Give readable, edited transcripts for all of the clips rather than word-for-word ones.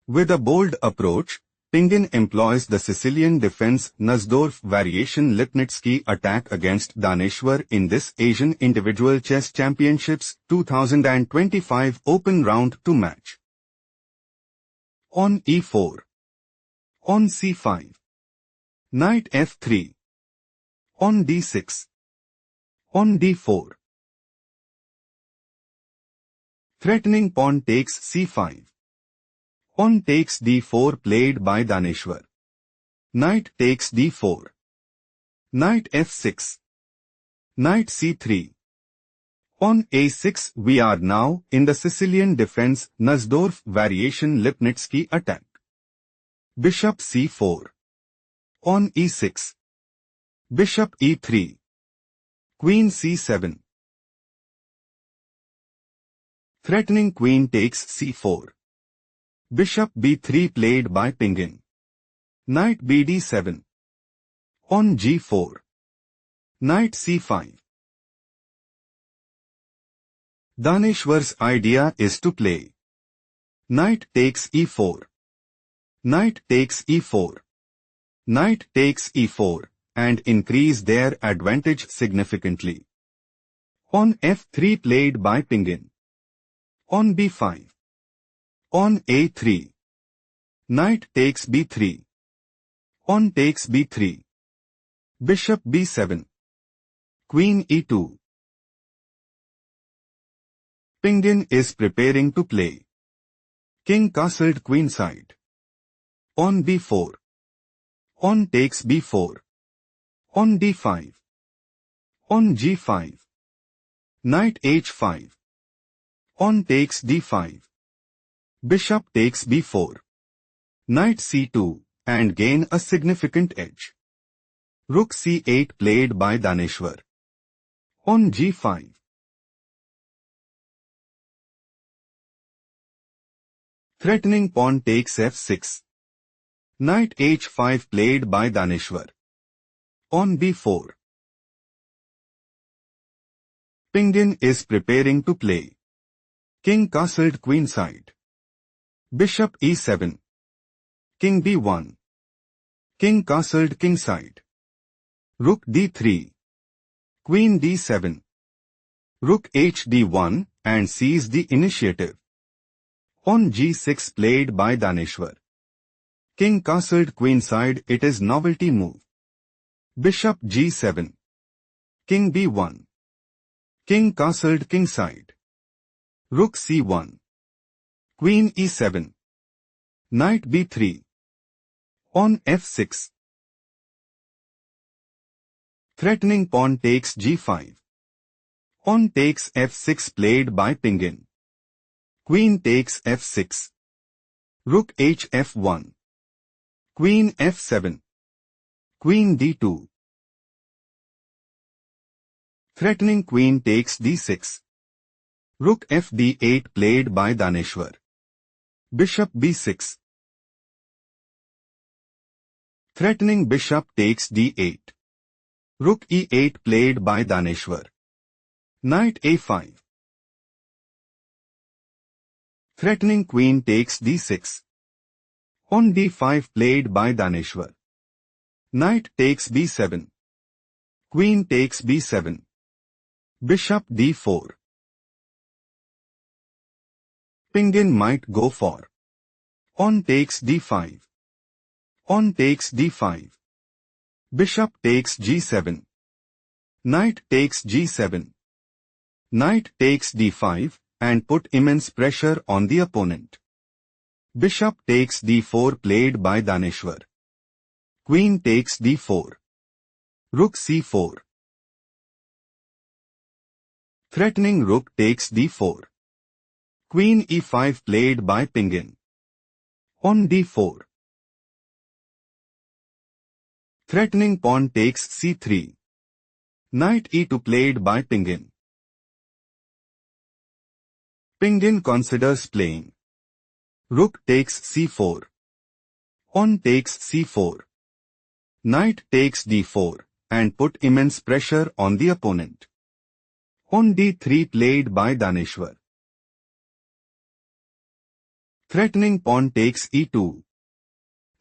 With a bold approach, Pingin employs the Sicilian defense Nussdorf variation Lipnitsky attack against Daneshvar in this Asian Individual Chess Championships 2025 Open Round 2 match. On e4. On c5. Knight f3. On d6. On d4. Threatening pawn takes c5. Pawn takes d4 played by Daneshvar. Knight takes d4. Knight f6. Knight c3. On a6 we are now in the Sicilian defense Nussdorf variation Lipnitsky attack. Bishop c4. On e6. Bishop e3. Queen c7. Threatening queen takes c4. Bishop b3 played by Pingin. Knight bd7. On g4. Knight c5. Daneshvar's idea is to play knight takes e4. Knight takes e4. Knight takes e4 and increase their advantage significantly. On f3 played by Pingin. On b5. On a3. Knight takes b3. Pawn takes b3. Bishop b7. Queen e2. Pingin is preparing to play king castled queenside. On b4. On takes b4. On d5. On g5. Knight h5. On takes d5. Bishop takes b4. Knight c2 and gain a significant edge. Rook c8 played by Daneshvar. On g5. Threatening pawn takes f6. Knight h5 played by Daneshvar. On b4. Pingin is preparing to play king castled queenside. Bishop e7. King b1. King castled kingside. Rook d3. Queen d7. Rook hd1 and seize the initiative. On g6 played by Daneshvar. King castled queenside, it is novelty move. Bishop g7. King b1. King castled kingside. Rook c1. Queen e7. Knight b3. On f6. Threatening pawn takes g5. Pawn takes f6 played by Pingin. Queen takes f6. Rook hf1. Queen f7. Queen d2. Threatening queen takes d6. Rook fd8 played by Daneshvar. Bishop b6. Threatening bishop takes d8. Rook e8 played by Daneshvar. Knight a5. Threatening queen takes d6. On d5 played by Daneshvar. Knight takes b7. Queen takes b7. Bishop d4. Pingin might go for on takes d5. On takes d5. Bishop takes g7. Knight takes g7. Knight takes d5 and put immense pressure on the opponent. Bishop takes d4 played by Daneshvar. Queen takes d4. Rook c4. Threatening rook takes d4. Queen e5 played by Pingin. On d4. Threatening pawn takes c3. Knight e2 played by Pingin. Pingin considers playing rook takes c4. Pawn takes c4. Knight takes d4 and put immense pressure on the opponent. On d3 played by Daneshvar. Threatening pawn takes e2.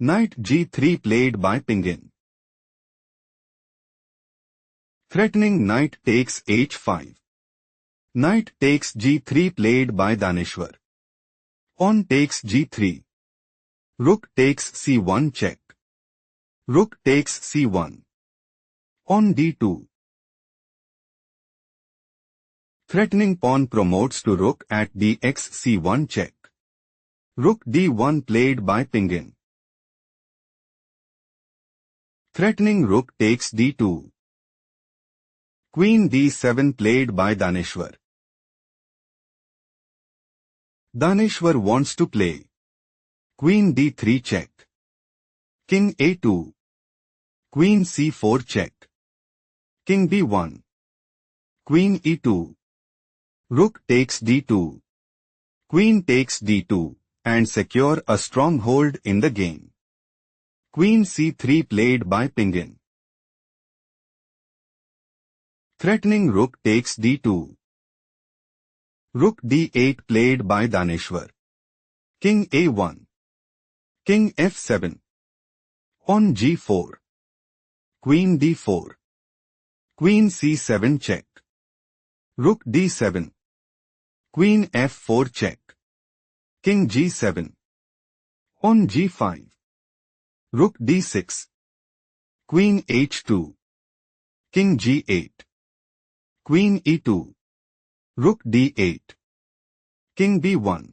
Knight g3 played by Pingin. Threatening knight takes h5. Knight takes g3 played by Daneshvar. Pawn takes g3. Rook takes c1 check. Rook takes c1. Pawn d2. Threatening pawn promotes to rook at dx c1 check. Rook d1 played by Pingin. Threatening rook takes d2. Queen d7 played by Daneshvar. Daneshvar wants to play Queen d3 check. King a2. Queen c4 check. King b1. Queen e2. Rook takes d2. Queen takes d2 and secure a stronghold in the game. Queen c3 played by Pingin. Threatening rook takes d2. Rook d8 played by Daneshvar. King a1. King f7. Pawn g4. Queen d4. Queen c7 check. Rook d7. Queen f4 check. King g7. Pawn g5. Rook d6. Queen h2. King g8. Queen e2. Rook d8. King b1.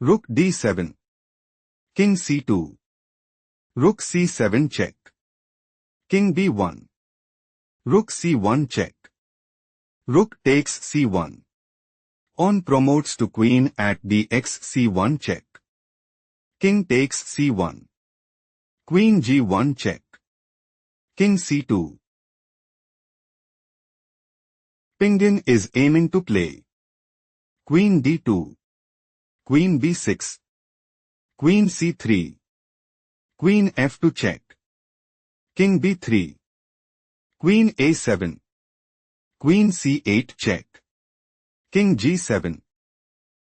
Rook d7. King c2. Rook c7 check. King b1. Rook c1 check. Rook takes c1. Pawn promotes to queen at dx c1 check. King takes c1. Queen g1 check. King c2. Pingin is aiming to play Queen d2. Queen b6. Queen c3. Queen f2 check. King b3. Queen a7. Queen c8 check. King g7.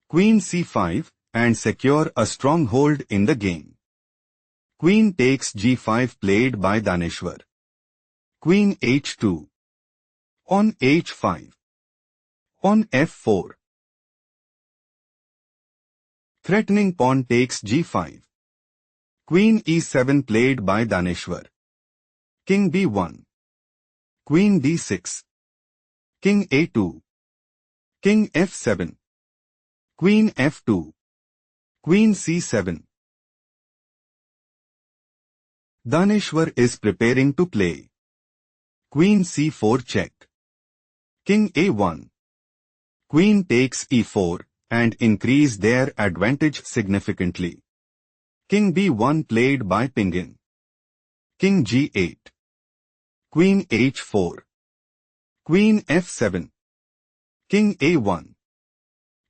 Queen c5 and secure a stronghold in the game. Queen takes g5 played by Daneshvar. Queen h2. Pawn h5. Pawn f4. Threatening pawn takes g5. Queen e7 played by Daneshvar. King b1. Queen d6. King a2. King f7. Queen f2. Queen c7. Daneshvar is preparing to play Queen c4 check. King a1. Queen takes e4 and increase their advantage significantly. King b1 played by Pingin. King g8. Queen h4. Queen f7. King a1.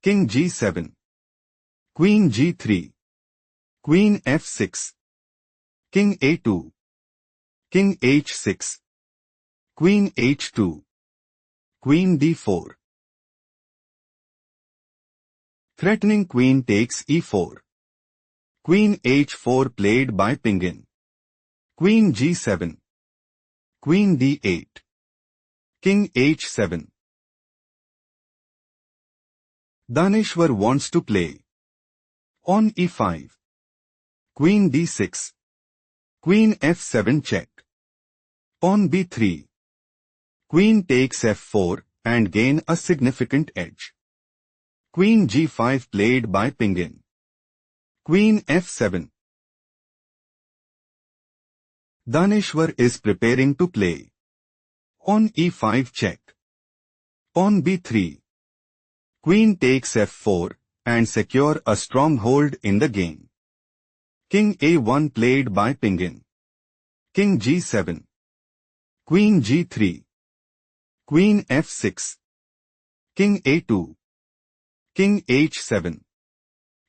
King g7. Queen g3. Queen f6. King a2. King h6. Queen h2. Queen d4. Threatening queen takes e4. Queen h4 played by Pingin. Queen g7. Queen d8. King h7. Daneshvar wants to play Pawn e5. Queen d6. Queen f7 check. Pawn b3. Queen takes f4 and gain a significant edge. Queen g5 played by Pingin. Queen f7. Daneshvar is preparing to play Pawn e5 check. Pawn b3. Queen takes f4 and secure a stronghold in the game. King a1 played by Pingin. King g7. Queen g3. Queen f6. King a2. King h7.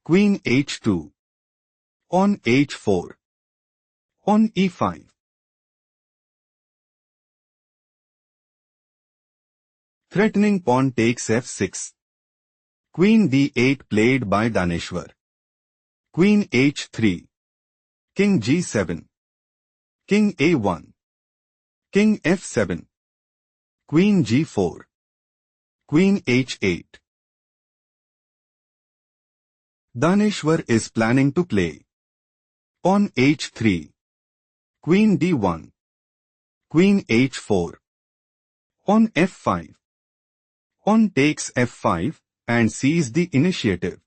Queen h2. Pawn h4. Pawn e5. Threatening pawn takes f6. Queen d8 played by Daneshvar. Queen h3. King g7. King a1. King f7. Queen g4. Queen h8. Daneshvar is planning to play. On h3. Queen d1. Queen h4. On f5. On takes f5 and sees the initiative.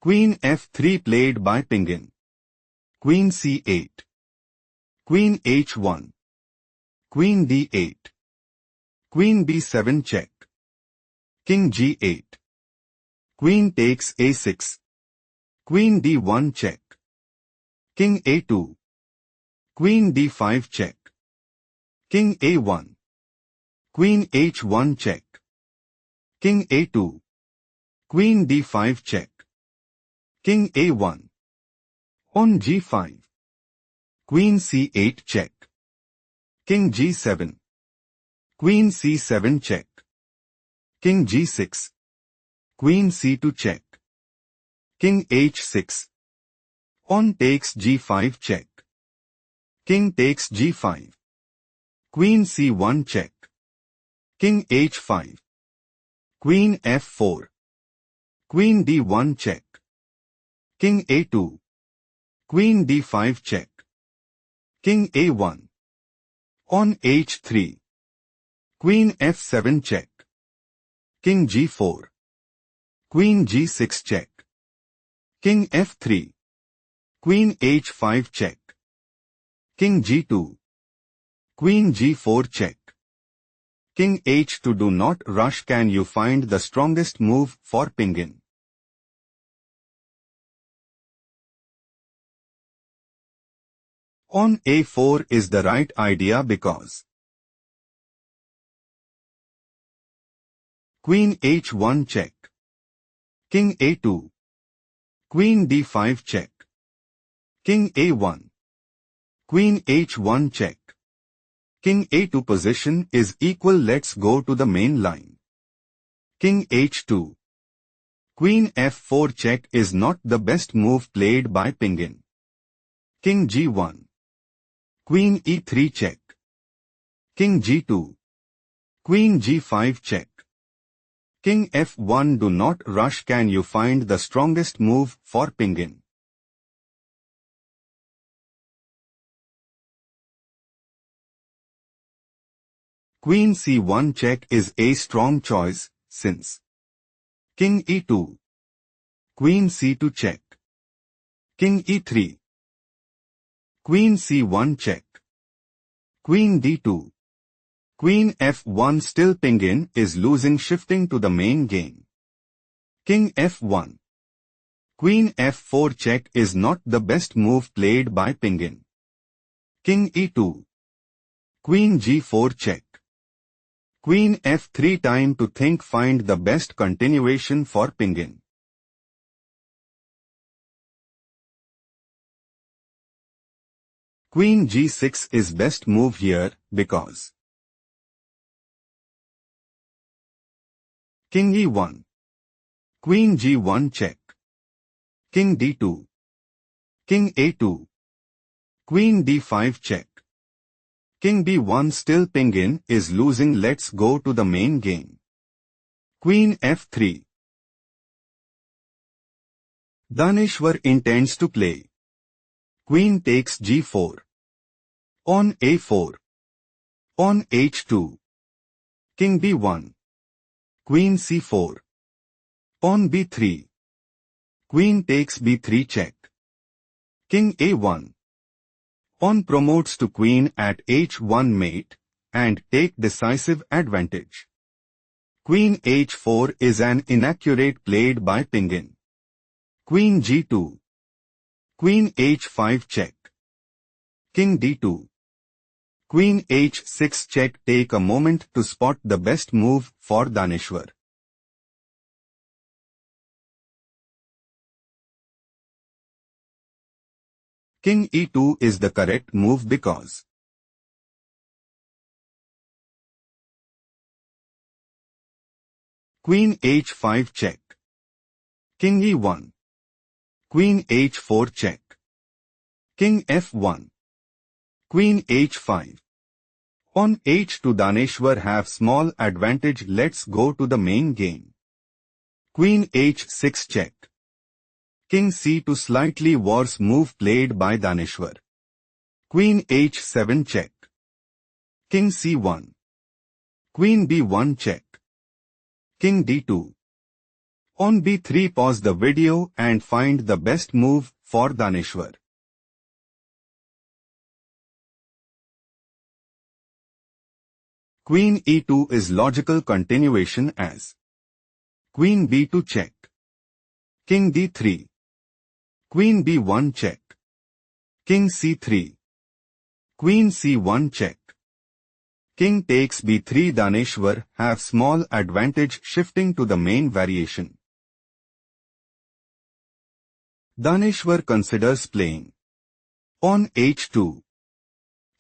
Queen f3 played by Pingin. Queen c8. Queen h1. Queen d8. Queen b7 check. King g8. Queen takes a6. Queen d1 check. King a2. Queen d5 check. King a1. Queen h1 check. King a2. Queen d5 check. King a1. On g5. Queen c8 check. King g7. Queen c7 check. King g6. Queen c2 check. King h6. On takes g5 check. King takes g5. Queen c1 check. King h5. Queen f4. Queen d1 check. King a2. Queen d5 check. King a1. On h3. Queen f7 check. King g4. Queen g6 check. King f3. Queen h5 check. King g2. Queen g4 check. King h2. Do not rush. Can you find the strongest move for Pingin? On a4 is the right idea because Queen h1 check. King a2. Queen d5 check. King a1. Queen h1 check. King a2 position is equal. Let's go to the main line. King h2. Queen f4 check is not the best move played by Pingin. King g1. Queen e3 check. King g2. Queen g5 check. King f1. Do not rush. Can you find the strongest move for Pingin? Queen c1 check is a strong choice, since King e2. Queen c2 check. King e3. Queen c1 check. Queen d2. Queen f1. Still Pingin is losing. Shifting to the main game. King f1. Queen f4 check is not the best move played by Pingin. King e2. Queen g4 check. Queen f3. Time to think. Find the best continuation for Pingin. Queen g6 is best move here because King e1. Queen g1 check. King d2. King a2. Queen d5 check. King b1. Still Pingin is losing. Let's go to the main game. Queen f3. Daneshvar intends to play. Queen takes g4. On a4. On h2. King b1. Queen c4. On b3. Queen takes b3 check. King a1. On promotes to queen at h1 mate and take decisive advantage. Queen h4 is an inaccurate played by Pingin. Queen g2. Queen h5 check. King d2. Queen h6 check. Take a moment to spot the best move for Daneshvar. King e2 is the correct move because Queen h5 check. King e1. Queen h4 check. King f1. Queen h5. On h2 Daneshvar have small advantage. Let's go to the main game. Queen h6 check. King c2 slightly worse move played by Daneshvar. Queen h7 check. King c1. Queen b1 check. King d2. On b3 pause the video and find the best move for Daneshvar. Queen e2 is logical continuation as Queen b2 check. King d3. Queen b1 check. King c3. Queen c1 check. King takes b3. Daneshvar have small advantage shifting to the main variation. Daneshvar considers playing on h2.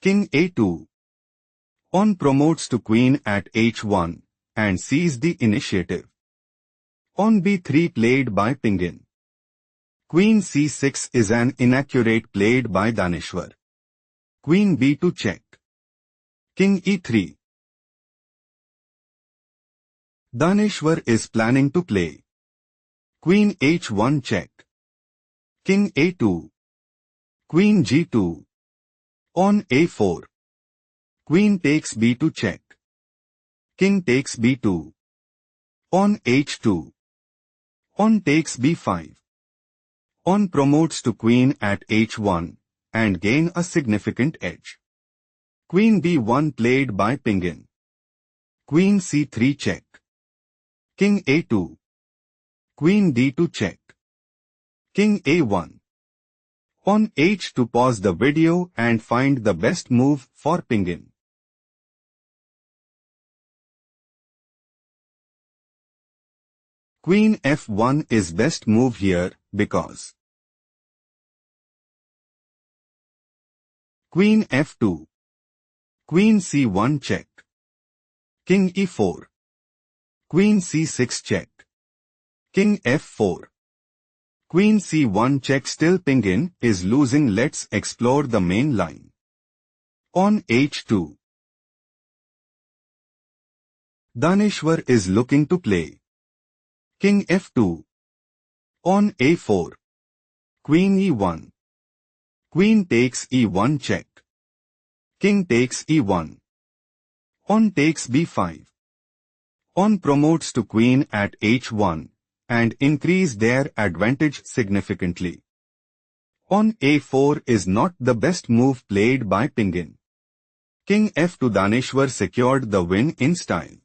King a2. On promotes to queen at h1 and sees the initiative. On b3 played by Pingin. Queen c6 is an inaccurate played by Daneshvar. Queen b2 check. King e3. Daneshvar is planning to play Queen h1 check. King a2. Queen g2. On a4. Queen takes b2 check. King takes b2. On h2. On takes b5. On promotes to queen at h1 and gain a significant edge. Queen b1 played by Pingin. Queen c3 check. King a2. Queen d2 check. King a1. On h2 pause the video and find the best move for Pingin. Queen f1 is best move here because Queen f2. Queen c1 check. King e4. Queen c6 check. King f4. Queen c1 check. Still Pingin is losing. Let's explore the main line. On h2. Daneshvar is looking to play King f2. On a4. Queen e1. Queen takes e1 check. King takes e1. On takes b5. On promotes to queen at h1 and increase their advantage significantly. On a4 is not the best move played by Pingin. King f2. Daneshvar secured the win in style.